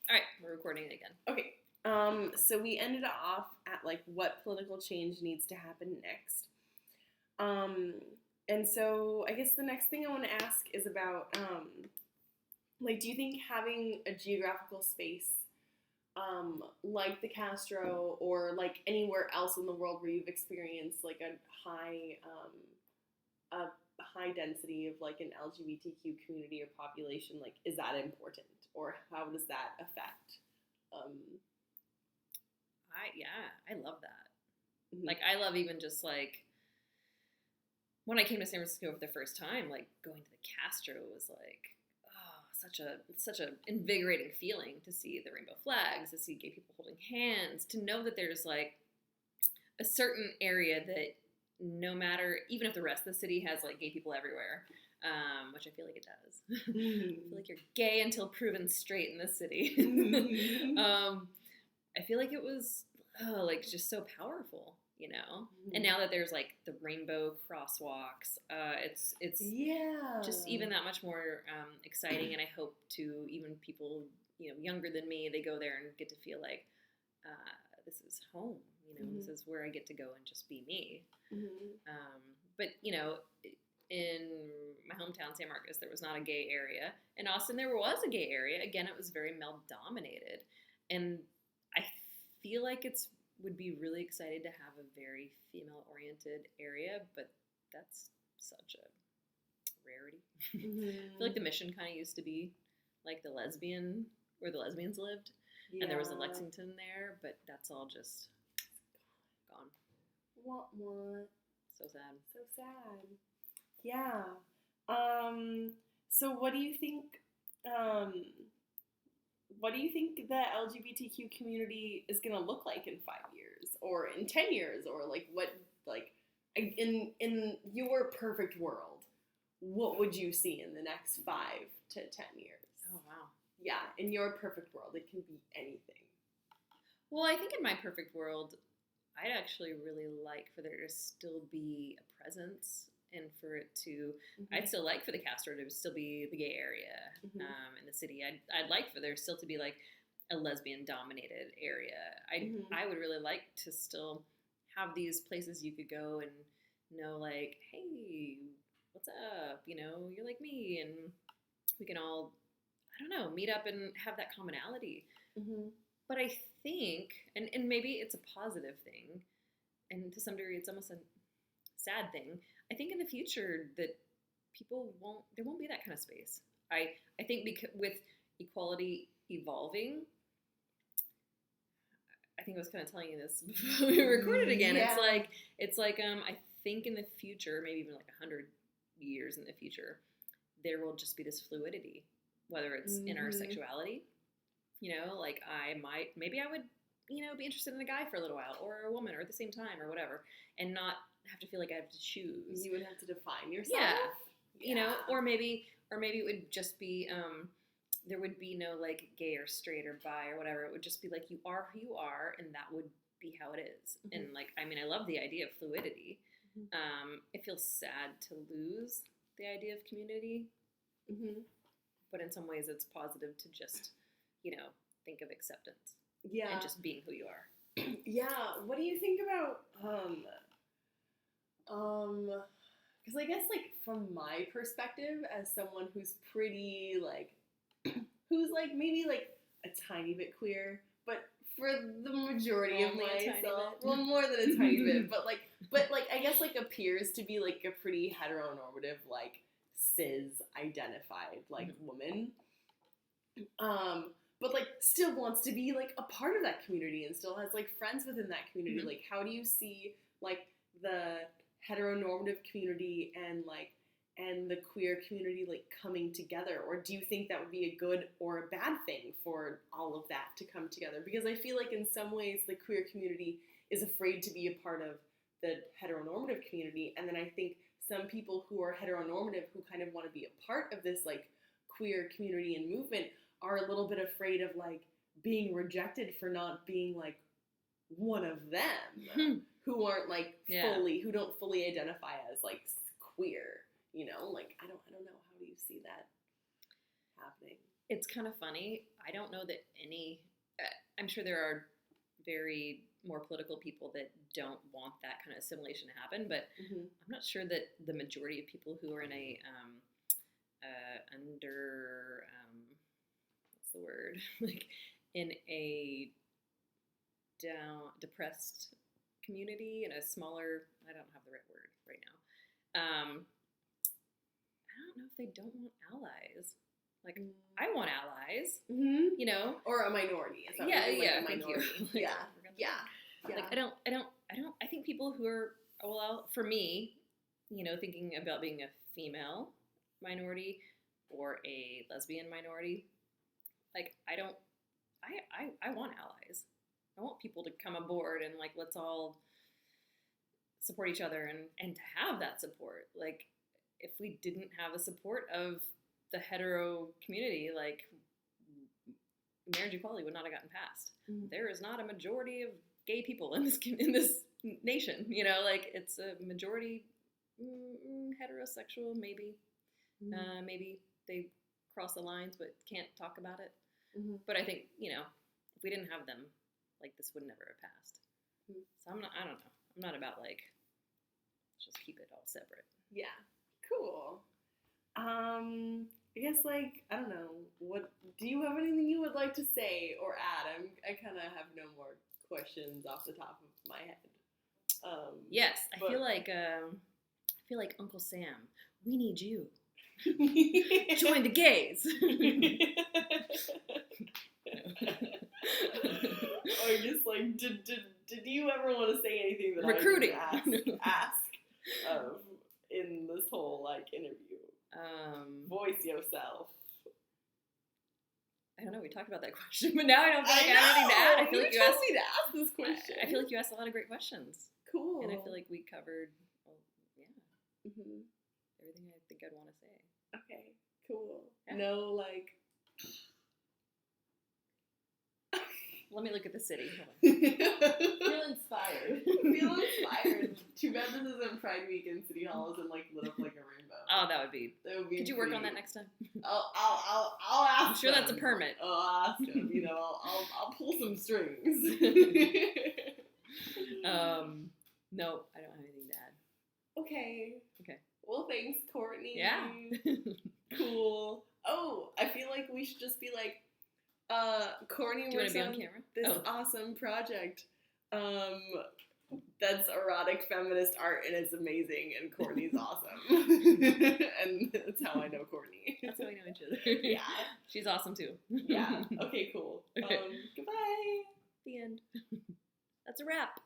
All right, we're recording it again. Okay. So we ended off at like what political change needs to happen next. And so I guess the next thing I want to ask is about like, do you think having a geographical space like the Castro or like anywhere else in the world where you've experienced like a high density of like an LGBTQ community or population, like is that important, or how does that affect? I love that. Mhm. Like, I love even just like when I came to San Francisco for the first time, like going to the Castro was like, oh, such a invigorating feeling to see the rainbow flags, to see gay people holding hands, to know that there's like a certain area that no matter, even if the rest of the city has like gay people everywhere, which I feel like it does. I feel like you're gay until proven straight in this city. I feel like it was like just so powerful, you know. And now that there's like the rainbow crosswalks, it's just even that much more exciting. And I hope to even people younger than me, they go there and get to feel like this is home. This is where I get to go and just be me. But in my hometown, San Marcos, there was not a gay area. In Austin, there was a gay area. Again, it was very male dominated, and I feel like would be really excited to have a very female oriented area, but that's such a rarity. I feel like the Mission kind of used to be like where the lesbians lived, and there was a Lexington there, but that's all just gone. What? So sad. So sad. Yeah. So what do you think? What do you think the LGBTQ community is gonna look like in 5 years, or in 10 years, or like what? Like in your perfect world, what would you see in the next 5 to 10 years? Oh wow. Yeah, in your perfect world, it can be anything. Well, I think in my perfect world, I'd actually really like for there to still be a presence, and for it to, I'd still like for the Castro to still be the gay area in the city. I'd like for there still to be like a lesbian dominated area. I would really like to still have these places you could go and know like, hey, what's up? You're like me, and we can all, I don't know, meet up and have that commonality. But I think, and maybe it's a positive thing, and to some degree it's almost a sad thing, I think in the future that there won't be that kind of space. I think with equality evolving, I think I was kind of telling you this before we recorded again. Yeah. It's like I think in the future, maybe even like 100 years in the future, there will just be this fluidity, whether it's in our sexuality. Like maybe I would, be interested in a guy for a little while, or a woman, or at the same time, or whatever, and not have to feel like I have to choose. You would have to define yourself. Yeah. Or maybe it would just be, there would be no like gay or straight or bi or whatever. It would just be like, you are who you are, and that would be how it is. And like, I mean, I love the idea of fluidity. It feels sad to lose the idea of community. But in some ways it's positive to just, think of acceptance. Yeah. And just being who you are. Yeah. What do you think about, because I guess, like, from my perspective, as someone who's pretty, like, who's, like, maybe, like, a tiny bit queer, but for the majority of myself, well, more than a tiny bit, but, I guess, like, appears to be, like, a pretty heteronormative, like, cis-identified, like, woman, but, like, still wants to be, like, a part of that community and still has, like, friends within that community. Like, how do you see, like, the heteronormative community and the queer community like coming together? Or do you think that would be a good or a bad thing for all of that to come together? Because I feel like in some ways the queer community is afraid to be a part of the heteronormative community, and then I think some people who are heteronormative who kind of want to be a part of this like queer community and movement are a little bit afraid of like being rejected for not being like one of them. Who aren't like who don't fully identify as like queer, like I don't know, how do you see that happening? It's kind of funny. I don't know that I'm sure there are very more political people that don't want that kind of assimilation to happen, but I'm not sure that the majority of people who are in a what's the word, like in a depressed community, in a smaller, I don't have the right word right now. I don't know if they don't want allies. Like, I want allies, you know, or a minority. Is that yeah, really, like, yeah, a minority? Thank Yeah, yeah. Like, I think people who are, well, for me, you know, thinking about being a female minority or a lesbian minority, like, I want allies. I want people to come aboard and, like, let's all support each other and to have that support. Like, if we didn't have the support of the hetero community, like, marriage equality would not have gotten passed. There is not a majority of gay people in this nation, you know, like, it's a majority heterosexual, maybe. Maybe they cross the lines but can't talk about it. But I think, you know, if we didn't have them, like, this would never have passed. So I don't know. I'm not about, like, let's just keep it all separate. Yeah. Cool. I guess, like, I don't know, what, do you have anything you would like to say or add? I kind of have no more questions off the top of my head. Yes, I feel like Uncle Sam, we need you. Join the gays. Or just like, did you ever want to say anything that recruiting I didn't ask in this whole, like, interview? Voice yourself. I don't know. We talked about that question, but now I don't feel like I have anything to add. I feel like you told asked me to ask this question. I feel like you asked a lot of great questions. Cool. And I feel like we covered, everything I think I'd want to say. Okay. Cool. Yeah. No, like. Let me look at the city. Feel inspired. Too bad this isn't Pride Week and City Hall isn't, like, lit up like a rainbow. Oh, that would be. Could you work on that next time? I'll ask. I'm sure them. that's a permit. I'll ask him. You know, I'll pull some strings. No, I don't have anything to add. Okay. Okay. Well, thanks, Courtney. Yeah. Cool. Oh, I feel like we should just be like, Courtney works on this awesome project. That's erotic feminist art, and it's amazing, and Courtney's awesome. And that's how I know Courtney. That's how we know each other. Yeah. She's awesome, too. Yeah. Okay, cool. Okay. Goodbye. The end. That's a wrap.